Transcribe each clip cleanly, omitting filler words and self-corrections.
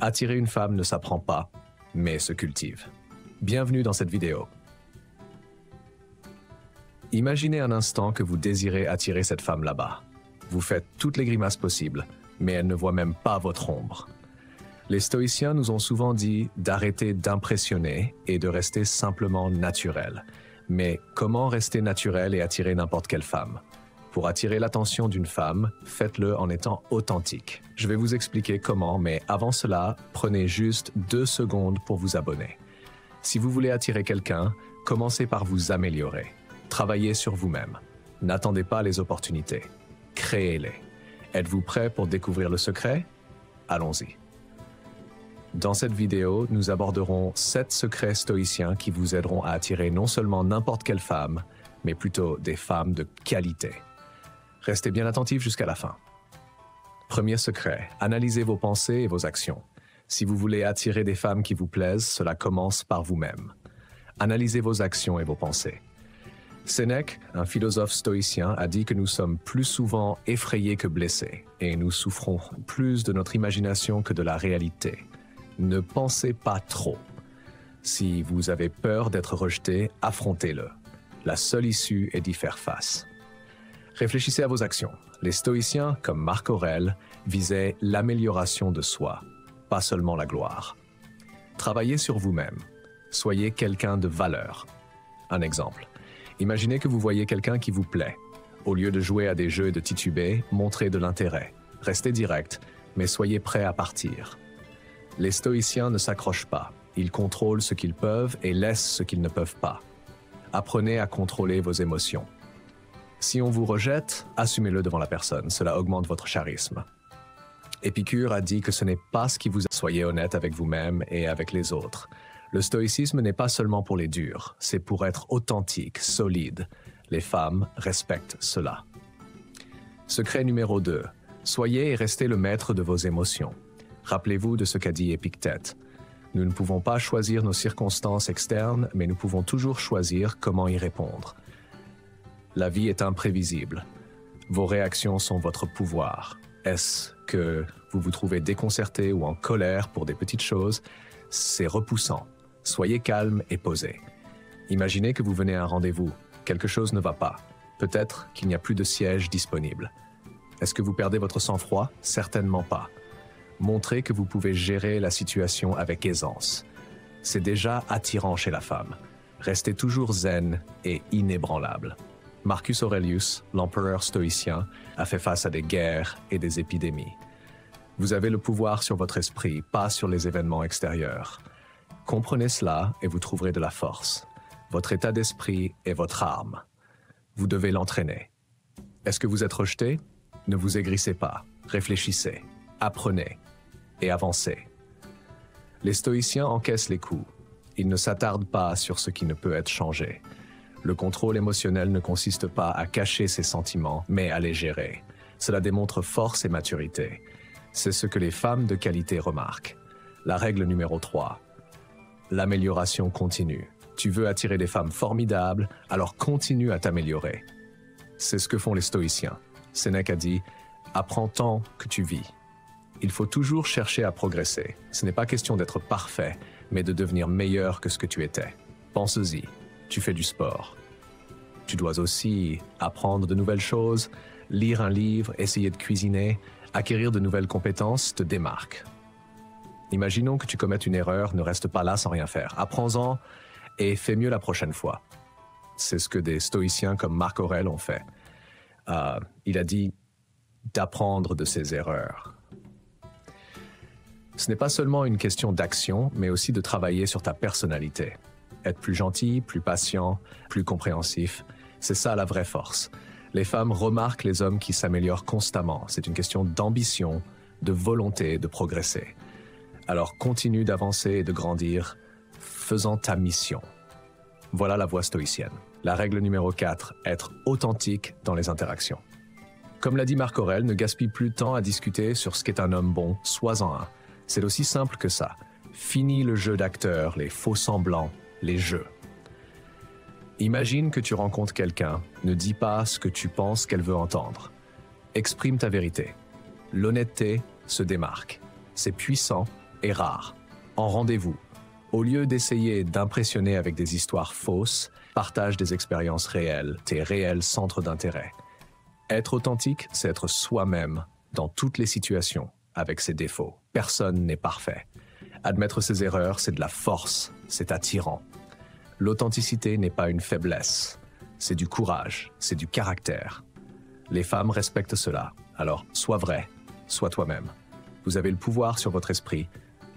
Attirer une femme ne s'apprend pas, mais se cultive. Bienvenue dans cette vidéo. Imaginez un instant que vous désirez attirer cette femme là-bas. Vous faites toutes les grimaces possibles, mais elle ne voit même pas votre ombre. Les stoïciens nous ont souvent dit d'arrêter d'impressionner et de rester simplement naturel. Mais comment rester naturel et attirer n'importe quelle femme? Pour attirer l'attention d'une femme, faites-le en étant authentique. Je vais vous expliquer comment, mais avant cela, prenez juste 2 secondes pour vous abonner. Si vous voulez attirer quelqu'un, commencez par vous améliorer. Travaillez sur vous-même. N'attendez pas les opportunités. Créez-les. Êtes-vous prêt pour découvrir le secret? Allons-y. Dans cette vidéo, nous aborderons 7 secrets stoïciens qui vous aideront à attirer non seulement n'importe quelle femme, mais plutôt des femmes de qualité. Restez bien attentifs jusqu'à la fin. Premier secret, analysez vos pensées et vos actions. Si vous voulez attirer des femmes qui vous plaisent, cela commence par vous-même. Analysez vos actions et vos pensées. Sénèque, un philosophe stoïcien, a dit que nous sommes plus souvent effrayés que blessés, et nous souffrons plus de notre imagination que de la réalité. Ne pensez pas trop. Si vous avez peur d'être rejeté, affrontez-le. La seule issue est d'y faire face. Réfléchissez à vos actions. Les stoïciens, comme Marc Aurèle, visaient l'amélioration de soi, pas seulement la gloire. Travaillez sur vous-même. Soyez quelqu'un de valeur. Un exemple. Imaginez que vous voyez quelqu'un qui vous plaît. Au lieu de jouer à des jeux et de tituber, montrez de l'intérêt. Restez direct, mais soyez prêt à partir. Les stoïciens ne s'accrochent pas. Ils contrôlent ce qu'ils peuvent et laissent ce qu'ils ne peuvent pas. Apprenez à contrôler vos émotions. Si on vous rejette, assumez-le devant la personne. Cela augmente votre charisme. Épicure a dit que ce n'est pas ce qui vous... Soyez honnête avec vous-même et avec les autres. Le stoïcisme n'est pas seulement pour les durs, c'est pour être authentique, solide. Les femmes respectent cela. Secret numéro 2. Soyez et restez le maître de vos émotions. Rappelez-vous de ce qu'a dit Épictète. Nous ne pouvons pas choisir nos circonstances externes, mais nous pouvons toujours choisir comment y répondre. La vie est imprévisible. Vos réactions sont votre pouvoir. Est-ce que vous vous trouvez déconcerté ou en colère pour des petites choses? C'est repoussant. Soyez calme et posé. Imaginez que vous venez à un rendez-vous. Quelque chose ne va pas. Peut-être qu'il n'y a plus de siège disponible. Est-ce que vous perdez votre sang-froid? Certainement pas. Montrez que vous pouvez gérer la situation avec aisance. C'est déjà attirant chez la femme. Restez toujours zen et inébranlable. Marcus Aurelius, l'empereur stoïcien, a fait face à des guerres et des épidémies. Vous avez le pouvoir sur votre esprit, pas sur les événements extérieurs. Comprenez cela et vous trouverez de la force. Votre état d'esprit est votre arme. Vous devez l'entraîner. Est-ce que vous êtes rejeté? Ne vous aigrissez pas. Réfléchissez. Apprenez. Et avancez. Les stoïciens encaissent les coups. Ils ne s'attardent pas sur ce qui ne peut être changé. Le contrôle émotionnel ne consiste pas à cacher ses sentiments, mais à les gérer. Cela démontre force et maturité. C'est ce que les femmes de qualité remarquent. La règle numéro 3. L'amélioration continue. Tu veux attirer des femmes formidables, alors continue à t'améliorer. C'est ce que font les stoïciens. Sénèque a dit « Apprends tant que tu vis ». Il faut toujours chercher à progresser. Ce n'est pas question d'être parfait, mais de devenir meilleur que ce que tu étais. Pense-y. Tu fais du sport. Tu dois aussi apprendre de nouvelles choses, lire un livre, essayer de cuisiner, acquérir de nouvelles compétences te démarque. Imaginons que tu commettes une erreur, ne reste pas là sans rien faire. Apprends-en et fais mieux la prochaine fois. C'est ce que des stoïciens comme Marc Aurèle ont fait. Il a dit d'apprendre de ses erreurs. Ce n'est pas seulement une question d'action, mais aussi de travailler sur ta personnalité. Être plus gentil, plus patient, plus compréhensif, c'est ça la vraie force. Les femmes remarquent les hommes qui s'améliorent constamment. C'est une question d'ambition, de volonté de progresser. Alors continue d'avancer et de grandir, faisant ta mission. Voilà la voie stoïcienne. La règle numéro 4, être authentique dans les interactions. Comme l'a dit Marc Aurèle, ne gaspille plus de temps à discuter sur ce qu'est un homme bon, sois-en un. C'est aussi simple que ça. Finis le jeu d'acteur, les faux semblants, les jeux. Imagine que tu rencontres quelqu'un, ne dis pas ce que tu penses qu'elle veut entendre. Exprime ta vérité. L'honnêteté se démarque. C'est puissant, est rare. En rendez-vous. Au lieu d'essayer d'impressionner avec des histoires fausses, partage des expériences réelles, tes réels centres d'intérêt. Être authentique, c'est être soi-même dans toutes les situations, avec ses défauts. Personne n'est parfait. Admettre ses erreurs, c'est de la force, c'est attirant. L'authenticité n'est pas une faiblesse, c'est du courage, c'est du caractère. Les femmes respectent cela, alors sois vrai, sois toi-même. Vous avez le pouvoir sur votre esprit,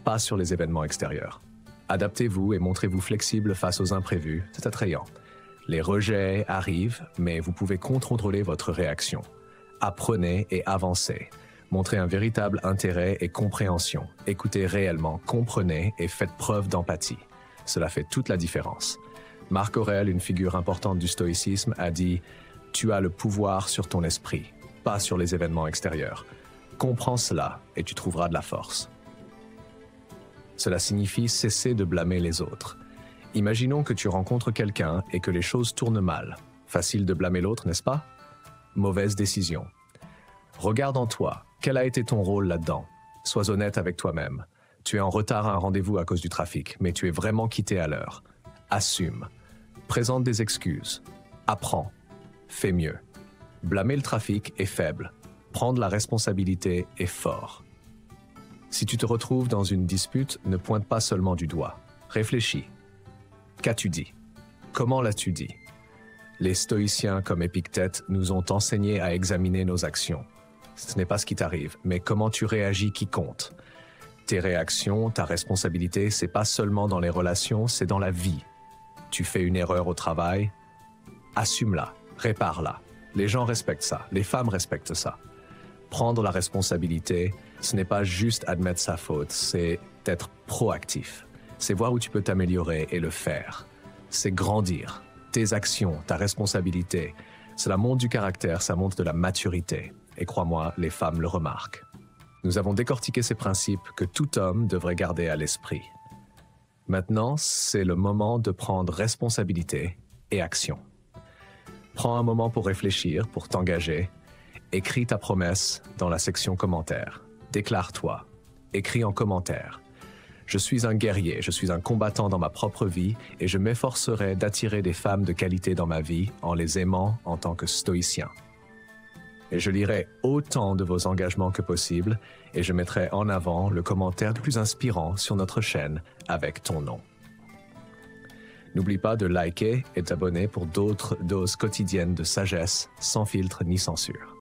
pas sur les événements extérieurs. Adaptez-vous et montrez-vous flexible face aux imprévus, c'est attrayant. Les rejets arrivent, mais vous pouvez contrôler votre réaction. Apprenez et avancez. Montrez un véritable intérêt et compréhension. Écoutez réellement, comprenez et faites preuve d'empathie. Cela fait toute la différence. Marc Aurèle, une figure importante du stoïcisme, a dit « Tu as le pouvoir sur ton esprit, pas sur les événements extérieurs. Comprends cela et tu trouveras de la force. » Cela signifie cesser de blâmer les autres. Imaginons que tu rencontres quelqu'un et que les choses tournent mal. Facile de blâmer l'autre, n'est-ce pas? Mauvaise décision. Regarde en toi, quel a été ton rôle là-dedans? Sois honnête avec toi-même. Tu es en retard à un rendez-vous à cause du trafic, mais tu es vraiment quitté à l'heure. Assume. Présente des excuses. Apprends. Fais mieux. Blâmer le trafic est faible. Prendre la responsabilité est fort. Si tu te retrouves dans une dispute, ne pointe pas seulement du doigt. Réfléchis. Qu'as-tu dit? Comment l'as-tu dit? Les stoïciens comme Épictète nous ont enseigné à examiner nos actions. Ce n'est pas ce qui t'arrive, mais comment tu réagis qui compte. Tes réactions, ta responsabilité, c'est pas seulement dans les relations, c'est dans la vie. Tu fais une erreur au travail, assume-la, répare-la. Les gens respectent ça, les femmes respectent ça. Prendre la responsabilité, ce n'est pas juste admettre sa faute, c'est être proactif. C'est voir où tu peux t'améliorer et le faire. C'est grandir. Tes actions, ta responsabilité, cela montre du caractère, ça montre de la maturité. Et crois-moi, les femmes le remarquent. Nous avons décortiqué ces principes que tout homme devrait garder à l'esprit. Maintenant, c'est le moment de prendre responsabilité et action. Prends un moment pour réfléchir, pour t'engager. Écris ta promesse dans la section commentaires. Déclare-toi. Écris en commentaire. Je suis un guerrier, je suis un combattant dans ma propre vie et je m'efforcerai d'attirer des femmes de qualité dans ma vie en les aimant en tant que stoïcien. Et je lirai autant de vos engagements que possible et je mettrai en avant le commentaire le plus inspirant sur notre chaîne avec ton nom. N'oublie pas de liker et t'abonner pour d'autres doses quotidiennes de sagesse sans filtre ni censure.